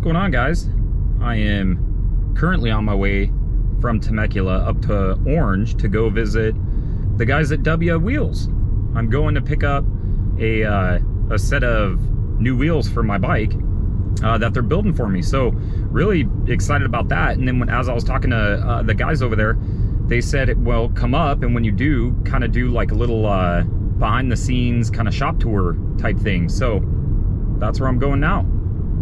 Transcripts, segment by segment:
going on, guys? I am currently on my way from Temecula up to Orange to go visit the guys at Dubya Wheels. I'm going to pick up a set of new wheels for my bike that they're building for me. So really excited about that. And then as I was talking to the guys over there, they said, well, come up, and when you do, kind of do like a little behind the scenes kind of shop tour type thing. So that's where I'm going now.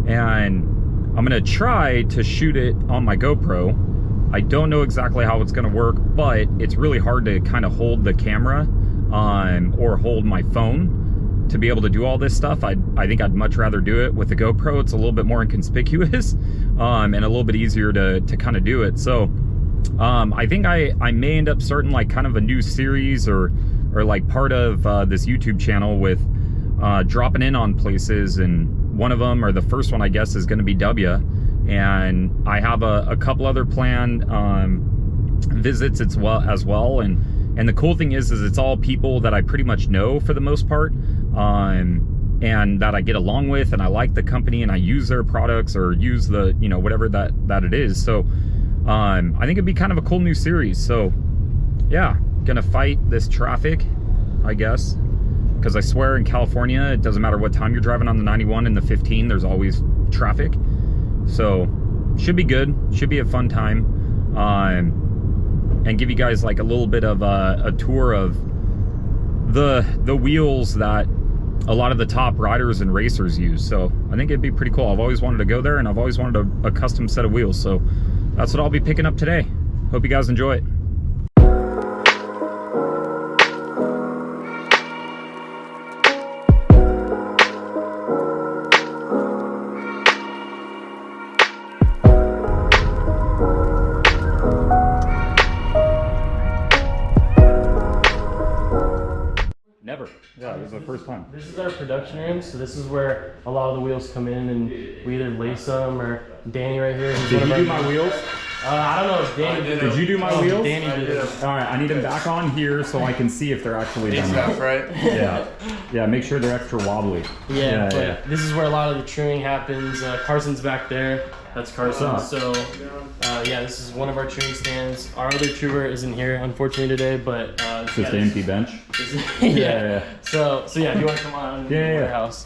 And I'm gonna try to shoot it on my GoPro. I don't know exactly how it's gonna work, but it's really hard to kind of hold the camera or hold my phone to be able to do all this stuff. I think I'd much rather do it with the GoPro. It's a little bit more inconspicuous and a little bit easier to kind of do it. So I think I may end up starting like kind of a new series or like part of this YouTube channel with dropping in on places, and one of them, or the first one I guess, is going to be Dubya, and I have a couple other planned visits as well. And the cool thing is it's all people that I pretty much know for the most part, and that I get along with, and I like the company, and I use their products or use the, you know, whatever that it is. So I think it'd be kind of a cool new series. So yeah, gonna fight this traffic, I guess, because I swear in California, it doesn't matter what time you're driving on the 91 and the 15, there's always traffic. So should be good, should be a fun time, and give you guys like a little bit of a tour of the wheels that a lot of the top riders and racers use. So I think it'd be pretty cool. I've always wanted to go there, and I've always wanted a custom set of wheels. So that's what I'll be picking up today. Hope you guys enjoy it. Never. Yeah, this is the first time. This is our production room, so this is where a lot of the wheels come in, and we either lace them, or Danny right here. Did you do my wheels? I don't know if Danny did it. Did you do my wheels? Danny did it. All right, I need them back on here so I can see if they're actually done. Stuff, right? Yeah, make sure they're extra wobbly. Yeah. This is where a lot of the trimming happens. Carson's back there. That's Carson. So, yeah, this is one of our trimming stands. Our other trimmer isn't here, unfortunately, today, but it's just an empty bench. Yeah. So yeah, if you want to come on to the warehouse.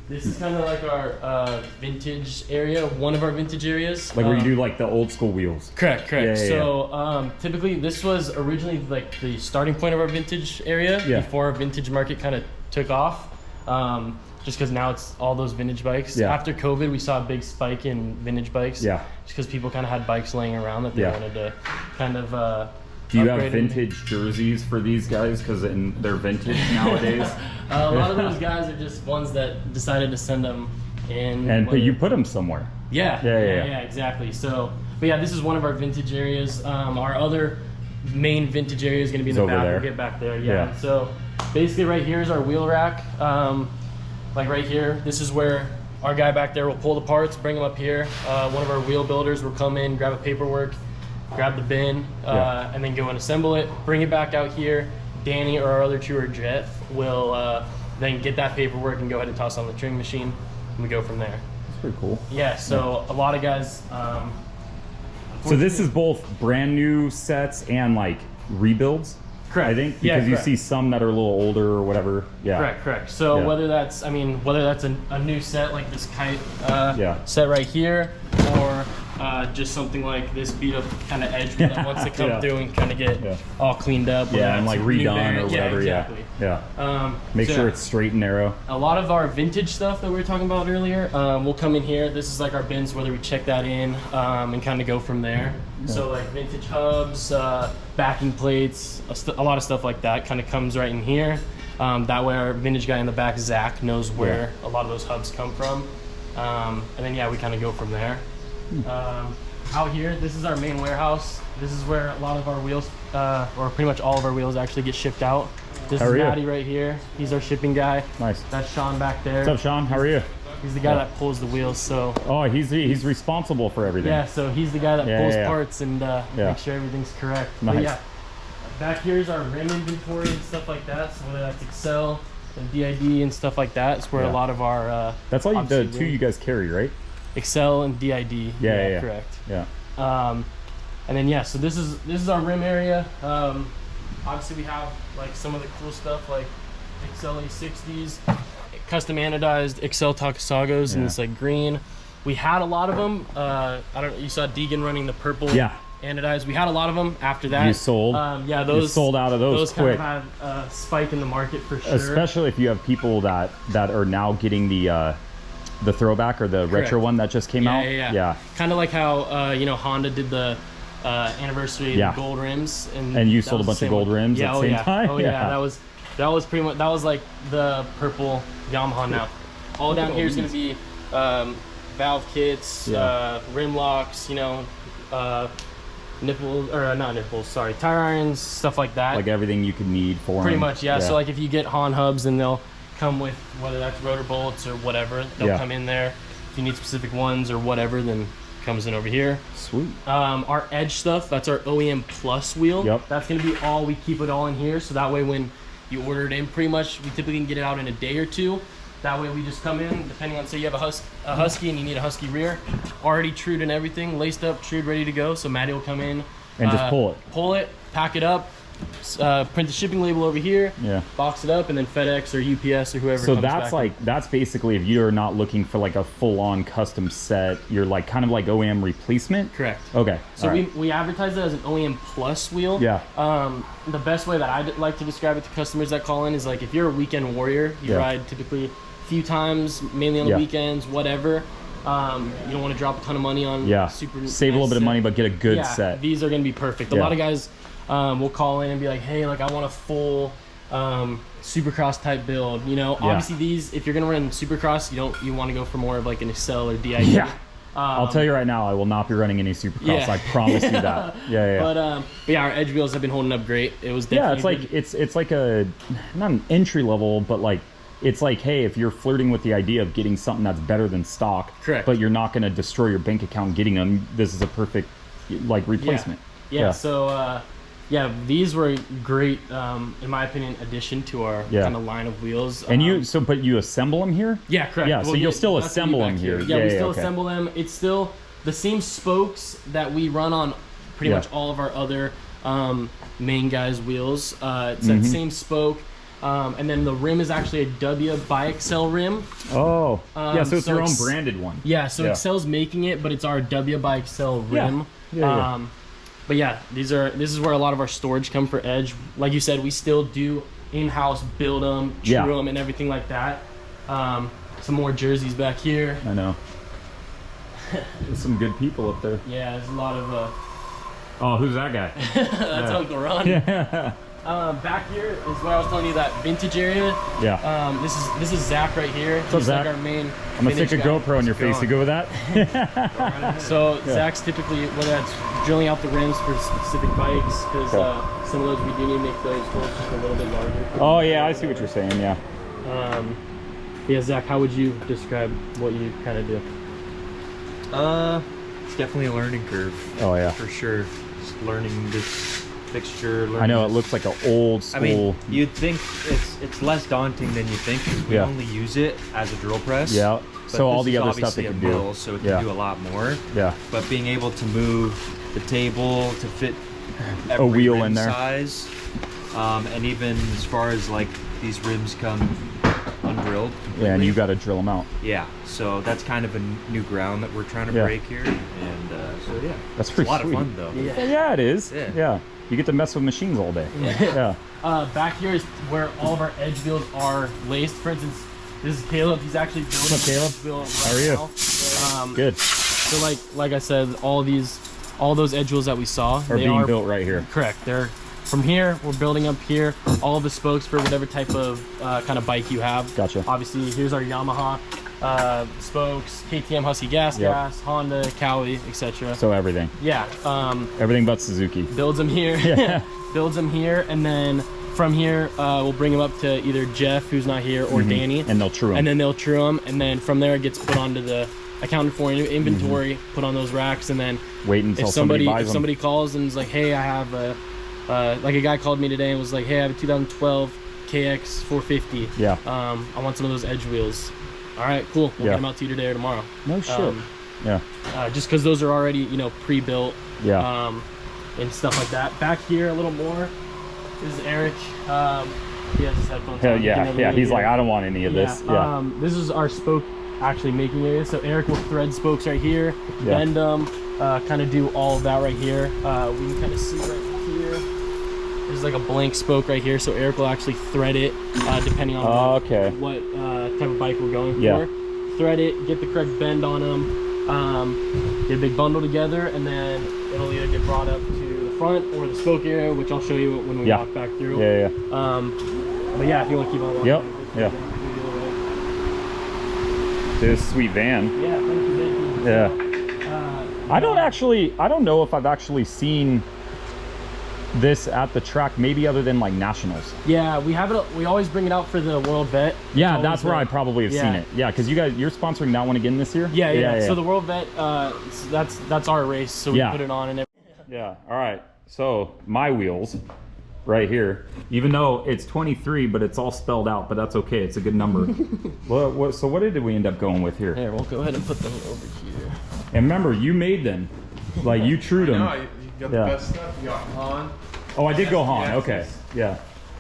This is kind of like our vintage area, one of our vintage areas. Like where you do like the old school wheels. Correct. So typically this was originally like the starting point of our vintage area before our vintage market kind of took off. Just because now it's all those vintage bikes. After COVID, we saw a big spike in vintage bikes. Just because people kind of had bikes laying around that they wanted to kind of do you have vintage jerseys for these guys? Because they're vintage nowadays. A lot of those guys are just ones that decided to send them in. But you put them somewhere. Yeah, exactly. So, but yeah, this is one of our vintage areas. Our other main vintage area is going to be in the back. We'll get back there. Yeah. So basically, right here is our wheel rack. Like right here, this is where our guy back there will pull the parts, bring them up here. One of our wheel builders will come in, grab a paperwork, grab the bin, and then go and assemble it, bring it back out here. Danny or our other trimmer, Jeff, will then get that paperwork and go ahead and toss on the trimming machine, and we go from there. That's pretty cool. Yeah, so a lot of guys... so this is both brand new sets and like rebuilds? Correct. I think because you see some that are a little older or whatever. Correct. So whether that's a new set like this Kite set right here, or just something like this beat up kind of edge that wants to come through and kind of get all cleaned up. And like redone or whatever. Exactly. Make sure it's straight and narrow. A lot of our vintage stuff that we were talking about earlier, we'll come in here. This is like our bins, whether we check that in and kind of go from there. So like vintage hubs, backing plates, a lot of stuff like that kind of comes right in here. That way our vintage guy in the back, Zach, knows where a lot of those hubs come from. And then we kind of go from there. Out here, this is our main warehouse. This is where a lot of our wheels, or pretty much all of our wheels, actually get shipped out. This is Maddie right here. He's our shipping guy. Nice. That's Sean back there. What's up, Sean? How are you? He's the guy that pulls the wheels. So. Oh, he's responsible for everything. Yeah. So he's the guy that pulls parts and makes sure everything's correct. Nice. But back here is our rim inventory and stuff like that. So whether that's Excel and DID and stuff like that, it's where a lot of our. That's all the two you guys carry, right? Excel and DID. Yeah, correct. Yeah. And then yeah, so this is our rim area. Obviously we have like some of the cool stuff like Excel A60s, custom anodized Excel Takasagos in this like green. We had a lot of them. I don't know, you saw Deegan running the purple anodized. We had a lot of them after that. You sold? Yeah, those you sold out of those quick. Kind of had a spike in the market for sure. Especially if you have people that are now getting the throwback or the retro one that just came out. Yeah. Kind of like how you know, Honda did the anniversary of the gold rims, and you sold a bunch of gold rims at the same time. Oh yeah, that was pretty much, that was like the purple Yamaha now. All down here is going to be valve kits, rim locks, you know, nipples, or not nipples, sorry, tire irons, stuff like that. Like everything you could need for pretty much, yeah. So like if you get Talon Hubs, then they'll come with, whether that's rotor bolts or whatever, they'll come in there. If you need specific ones or whatever, then comes in over here. Sweet. Our edge stuff, that's our OEM Plus wheel. Yep. That's gonna be all, we keep it all in here, so that way when you order it in, pretty much we typically can get it out in a day or two. That way we just come in, depending on, say you have a Husky and you need a Husky rear, already trued and everything, laced up, trued, ready to go. So Maddie will come in and just pull it, pack it up, print the shipping label over here, box it up, and then FedEx or UPS or whoever. So that's like, that's basically, if you're not looking for like a full-on custom set, you're like kind of like OEM replacement. Correct. Okay. So we advertise it as an OEM Plus wheel. Yeah. The best way that I like to describe it to customers that call in is like, if you're a weekend warrior, you ride typically a few times, mainly on the weekends, whatever. You don't want to drop a ton of money on super save a little bit of money, but get a good set. These are going to be perfect. A lot of guys will call in and be like, hey, like I want a full Supercross type build. You know, obviously these, if you're going to run Supercross, you want to go for more of like an Excel or DID. Yeah. I'll tell you right now, I will not be running any Supercross. I promise you that. But yeah, our edge wheels have been holding up great. It was definitely it's like a, not an entry level, but like, it's like, hey, if you're flirting with the idea of getting something that's better than stock, but you're not going to destroy your bank account getting them, this is a perfect like replacement. So yeah, these were great, in my opinion, addition to our kind of line of wheels. And but you assemble them here? Yeah, correct. Yeah, so you'll still assemble them here. Yeah, we still assemble them. It's still the same spokes that we run on pretty much all of our other main guys' wheels. It's that same spoke. And then the rim is actually a Dubya by Excel rim. Oh, yeah, so it's your own branded one. Yeah, so Excel's making it, but it's our Dubya by Excel rim. But yeah, this is where a lot of our storage come for edge. Like you said, we still do in-house build them, true them, and everything like that. Some more jerseys back here. I know. There's some good people up there. Yeah, there's a lot of... Oh, who's that guy? That's Uncle Ron. Yeah. Back here is where I was telling you, that vintage area. Yeah. This is Zach right here. What's up, Zach? Like our main. I'm gonna stick a GoPro in your face to go with that. So Zach's typically, whether that's drilling out the rims for specific bikes, because some of those we do need to make those holes just a little bit larger. Oh yeah, I see what you're saying. Yeah. Yeah, Zach, how would you describe what you kind of do? It's definitely a learning curve. Oh yeah. For sure. Just learning this fixture. I know it looks like an old school. I mean, you'd think it's less daunting than you think. We only use it as a drill press. Yeah. So all the other stuff it can do. So it can do a lot more. Yeah. But being able to move the table to fit every a wheel rim in there size, and even as far as like these rims come undrilled. Yeah, and you got to drill them out. Yeah. So that's kind of a new ground that we're trying to break here, and so yeah, that's pretty a lot sweet. of fun though. Yeah, it is. Yeah. You get to mess with machines all day. Yeah. Back here is where all of our edge wheels are laced. For instance, this is Caleb. He's actually building What's up, Caleb? How are you? Good. So like I said, all those edge wheels that we saw are being built right here. Correct. They're from here. We're building up here. All of the spokes for whatever type of kind of bike you have. Gotcha. Obviously, here's our Yamaha spokes, KTM Husky gas, Honda, Cowie, etc. So everything. Yeah. Everything but Suzuki. Builds them here. Yeah. Builds them here, and then from here we'll bring them up to either Jeff, who's not here, or Danny, and they'll true them. And then they'll true them, and then from there it gets put onto the accounted for inventory, put on those racks, and then wait until somebody buys them. If somebody calls and is like, hey, I have like a guy called me today and was like, hey, I have a 2012 KX 450. Yeah. I want some of those edge wheels. All right, cool. We'll get them out to you today or tomorrow. No shit. Yeah. Just because those are already, you know, pre-built. Yeah. And stuff like that. Back here a little more. This is Eric. He has his headphones on. Yeah. He's like, I don't want any of this. Yeah. This is our spoke actually making area. So Eric will thread spokes right here, bend them, kind of do all of that right here. We can kind of see right here. There's like a blank spoke right here. So Eric will actually thread it depending on what type of bike we're going for. Thread it, get the correct bend on them, get a big bundle together, and then it'll either get brought up to the front or the spoke area, which I'll show you when we walk back through. But yeah, if you want to keep on walking. This sweet van. Yeah, thank you. Yeah. I don't know if I've actually seen this at the track, maybe other than like nationals. Yeah, we have it. We always bring it out for the World Vet. Yeah, that's where I probably have seen it. Yeah, because you're sponsoring that one again this year. Yeah. So the World Vet, that's our race. So we put it on and everything. Yeah. All right. So my wheels, right here. Even though it's 23, but it's all spelled out. But that's okay. It's a good number. So what did we end up going with here? Here, we'll go ahead and put them over here. And remember, you made them. Like you trued them. You got the best stuff. You got Han. Oh, I did go Han. Okay. Yeah.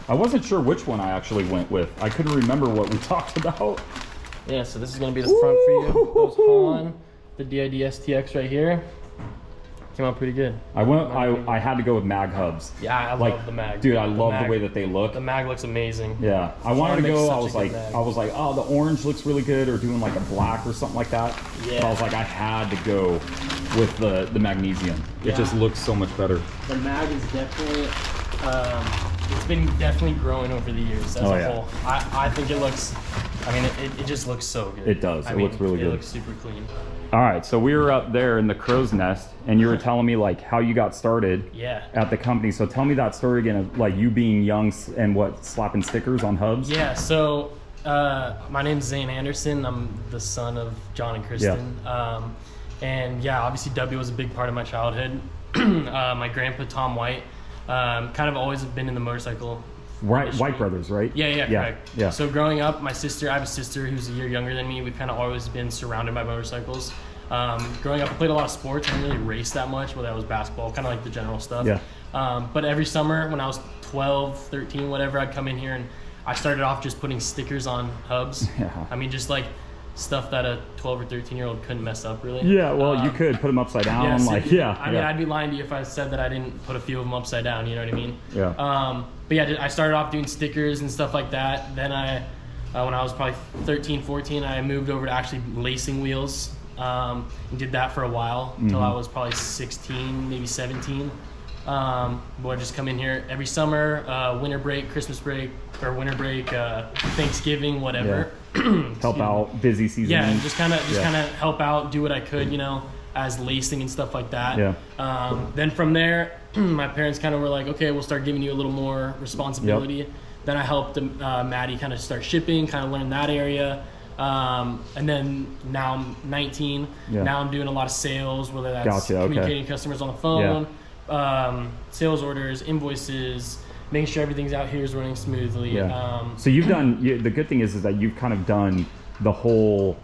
I wasn't sure which one I actually went with. I couldn't remember what we talked about. Yeah, so this is going to be the front for you. Those Han, the DID STX right here. Came out pretty good. I had to go with mag hubs. Yeah, I love the mag. Dude, I love the way that they look. The mag looks amazing. Yeah. I wanted to go, I was like, oh, the orange looks really good, or doing like a black or something like that. Yeah. But I was like, I had to go with the magnesium. It just looks so much better. The mag is definitely it's been definitely growing over the years as a whole. I think it looks, I mean, it just looks so good. It does. It looks really good. It looks super clean. All right, so we were up there in the crow's nest, and you were telling me like how you got started at the company. So tell me that story again of like you being young and slapping stickers on hubs. Yeah, so my name's Zane Anderson. I'm the son of John and Kristin. And yeah, obviously W was a big part of my childhood. My grandpa, Tom White, kind of always been in the motorcycle. Right, White brothers, right? Yeah, correct. Yeah. So growing up, I have a sister who's a year younger than me. We've kind of always been surrounded by motorcycles. Growing up, I played a lot of sports. I didn't really race that much, whether that was basketball, kind of like the general stuff. Yeah. But every summer when I was 12, 13, whatever, I'd come in here and I started off just putting stickers on hubs. Yeah. I mean, just like stuff that a 12 or 13-year-old couldn't mess up, really. Yeah, well, you could put them upside down. I mean, I'd be lying to you if I said that I didn't put a few of them upside down, you know what I mean? Yeah. But yeah, I started off doing stickers and stuff like that. Then when I was probably 13, 14, I moved over to actually lacing wheels and did that for a while until I was probably 16, maybe 17. But I just come in here every summer, winter break, Christmas break, or winter break, Thanksgiving, whatever. Yeah. Help out, busy season. Yeah, just kind of help out, do what I could, you know, as lacing and stuff like that. Yeah. Then from there, my parents kind of were like, okay, we'll start giving you a little more responsibility. Yep. Then I helped Maddie kind of start shipping, kind of learn that area. And then now I'm 19. Yeah. Now I'm doing a lot of sales, whether that's communicating customers on the phone, sales orders, invoices, making sure everything's out here is running smoothly. Yeah. So you've done, the good thing is that you've kind of done the whole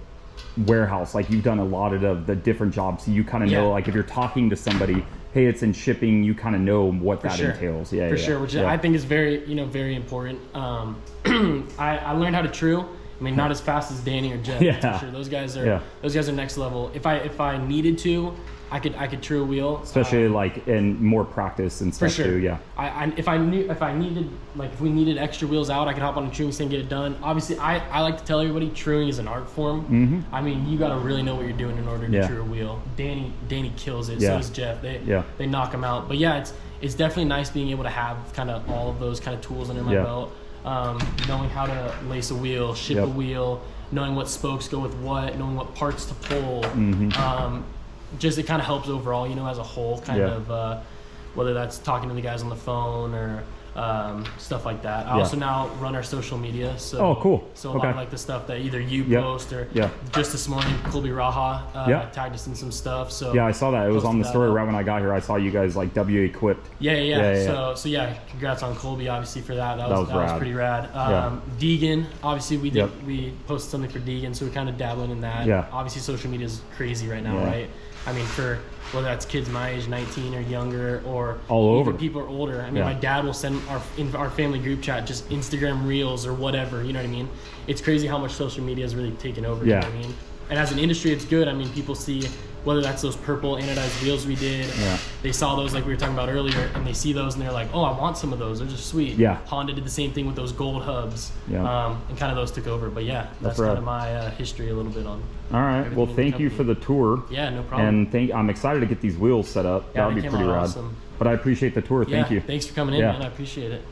warehouse. Like you've done a lot of the different jobs. So you kind of know, like if you're talking to somebody, hey, it's in shipping, you kind of know what that entails. Yeah, for sure, which I think is very, very important. I learned how to true. I mean, not as fast as Danny or Jeff. For sure. Those guys are next level. If I needed to, I could true a wheel. Especially like in more practice and stuff too. Yeah. If we needed extra wheels out, I could hop on a truing stand and get it done. Obviously, I like to tell everybody truing is an art form. I mean, you got to really know what you're doing in order to true a wheel. Danny kills it. So does Jeff. They knock them out. But yeah, it's definitely nice being able to have kind of all of those kind of tools under my belt. Knowing how to lace a wheel, ship a wheel, knowing what spokes go with what, knowing what parts to pull. Just it kind of helps overall, as a whole, kind of whether that's talking to the guys on the phone or stuff like that. I also now run our social media. So, oh, cool. So a lot of like the stuff that either you post or just this morning, Colby Raha tagged us in some stuff. So yeah, I saw that. It was on the story right when I got here. I saw you guys like W equipped. Yeah. So yeah, congrats on Colby obviously for that. That was pretty rad. Deegan, obviously we posted something for Deegan, so we're kind of dabbling in that. Yeah. Obviously social media is crazy right now, right? I mean, for whether that's kids my age, 19 or younger, or all over, even people are older. I mean, my dad will send in our family group chat just Instagram reels or whatever. You know what I mean? It's crazy how much social media has really taken over. You know what I mean? And as an industry, it's good. I mean, people see whether that's those purple anodized wheels we did. They saw those like we were talking about earlier, and they see those and they're like, oh, I want some of those. They're just sweet. Honda did the same thing with those gold hubs. And kind of those took over. But yeah, that's kind of my history a little bit on. All right. Well, thank you for the tour. Yeah, no problem. And I'm excited to get these wheels set up. Yeah, that would be pretty rad. Awesome. But I appreciate the tour. Thank you. Thanks for coming in, man. I appreciate it.